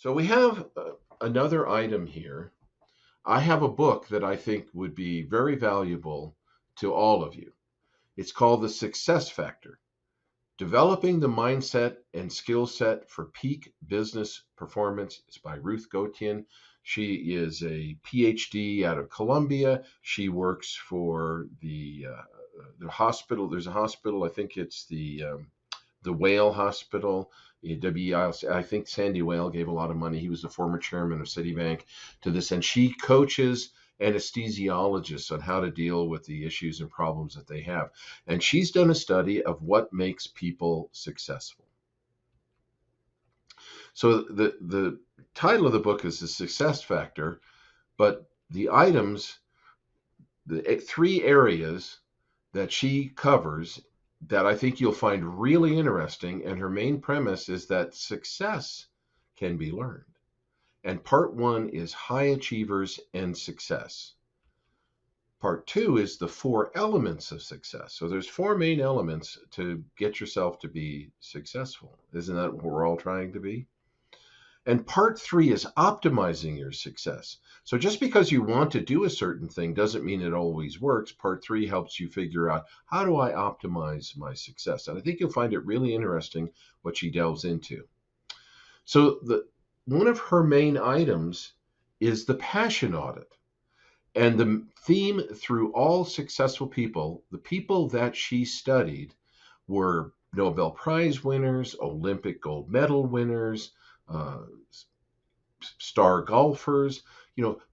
So we have another item here. I have a book that I think would be very valuable to all of you. It's called The Success Factor: Developing the Mindset and Skill Set for Peak Business Performance. It's by Ruth Gautier. She is a PhD out of Columbia. She works for the hospital. There's a hospital, I think it's the Whale Hospital, WEIL. I think Sandy Whale gave a lot of money. He was the former chairman of Citibank to this, and she coaches anesthesiologists on how to deal with the issues and problems that they have. And she's done a study of what makes people successful. So the title of the book is The Success Factor, but the items, the three areas that she covers that I think you'll find really interesting. And her main premise is that success can be learned. And part one is high achievers and success. Part two is the four elements of success. So there's four main elements to get yourself to be successful. Isn't that what we're all trying to be? And part three is optimizing your success. So just because you want to do a certain thing doesn't mean it always works. Part three helps you figure out, how do I optimize my success? And I think you'll find it really interesting what she delves into. So one of her main items is the passion audit. And the theme through all successful people, the people that she studied, were Nobel Prize winners, Olympic gold medal winners, uh, star golfers,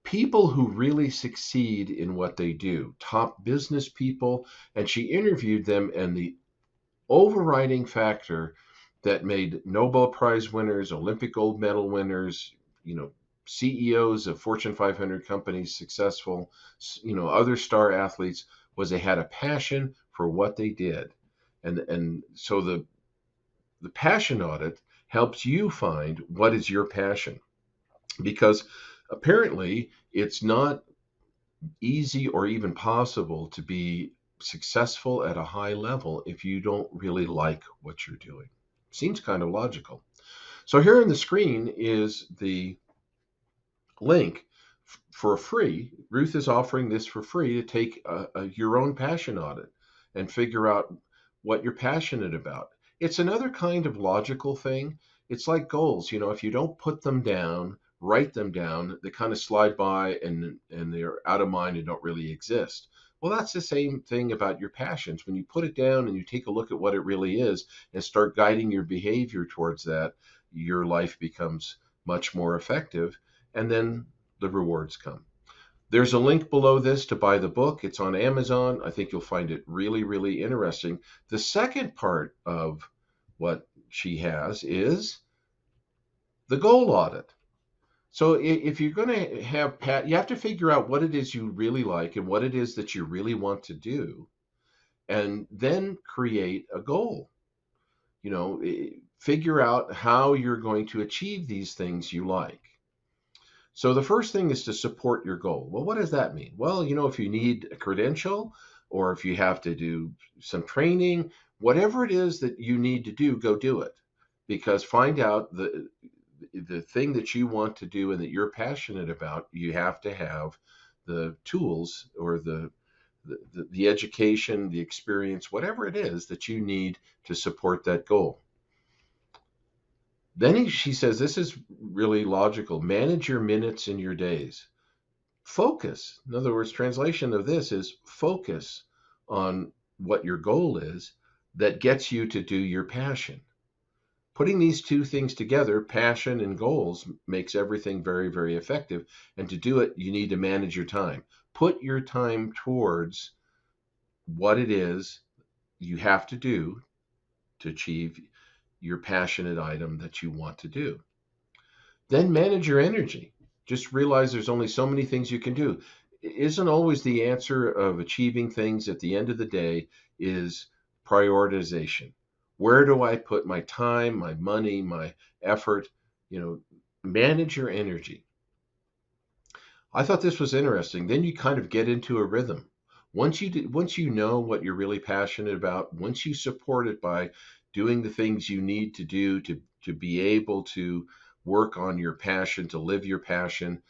people who really succeed in what they do, top business people. And she interviewed them, and the overriding factor that made Nobel Prize winners, Olympic gold medal winners, CEOs of Fortune 500 companies successful, other star athletes, was they had a passion for what they did. And so the passion audit helps you find what is your passion, because apparently it's not easy or even possible to be successful at a high level if you don't really like what you're doing. Seems kind of logical. So here on the screen is the link for free. Ruth is offering this for free to take your own passion audit and figure out what you're passionate about. It's another kind of logical thing. It's like goals. If you don't put them down, write them down, they kind of slide by and they're out of mind and don't really exist. Well, that's the same thing about your passions. When you put it down and you take a look at what it really is and start guiding your behavior towards that, your life becomes much more effective, and then the rewards come. There's a link below this to buy the book. It's on Amazon. I think you'll find it really, really interesting. The second part of what she has is the goal audit. So if you're going to have you have to figure out what it is you really like and what it is that you really want to do, and then create a goal. Figure out how you're going to achieve these things you like. So the first thing is to support your goal. Well, what does that mean? Well, if you need a credential or if you have to do some training, whatever it is that you need to do, go do it. Because find out the thing that you want to do and that you're passionate about, you have to have the tools or the education, the experience, whatever it is that you need to support that goal. Then she says, this is really logical: manage your minutes in your days. Focus. In other words, translation of this is focus on what your goal is that gets you to do your passion. Putting these two things together, passion and goals, makes everything very, very effective. And to do it, you need to manage your time. Put your time towards what it is you have to do to achieve your passionate item that you want to do. Then manage your energy. Just realize there's only so many things you can do. It isn't always the answer of achieving things at the end of the day is prioritization. Where do I put my time, my money, my effort? Manage your energy. I thought this was interesting. Then you kind of get into a rhythm. Once you know what you're really passionate about, once you support it by doing the things you need to do to be able to work on your passion, to live your passion.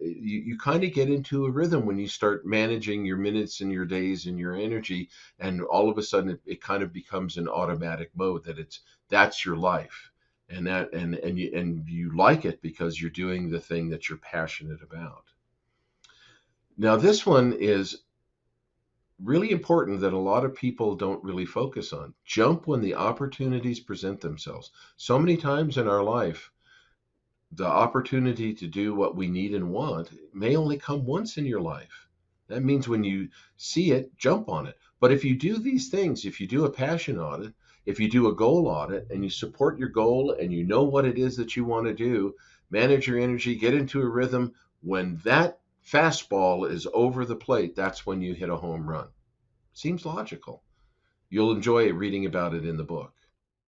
You kind of get into a rhythm when you start managing your minutes and your days and your energy, and all of a sudden it kind of becomes an automatic mode that that's your life, and you like it because you're doing the thing that you're passionate about. Now, this one is really important that a lot of people don't really focus on. Jump when the opportunities present themselves. So many times in our life, the opportunity to do what we need and want may only come once in your life. That means when you see it, jump on it. But if you do these things, if you do a passion audit, if you do a goal audit and you support your goal and you know what it is that you want to do, manage your energy, get into a rhythm, when that fastball is over the plate, that's when you hit a home run. Seems logical. You'll enjoy reading about it in the book.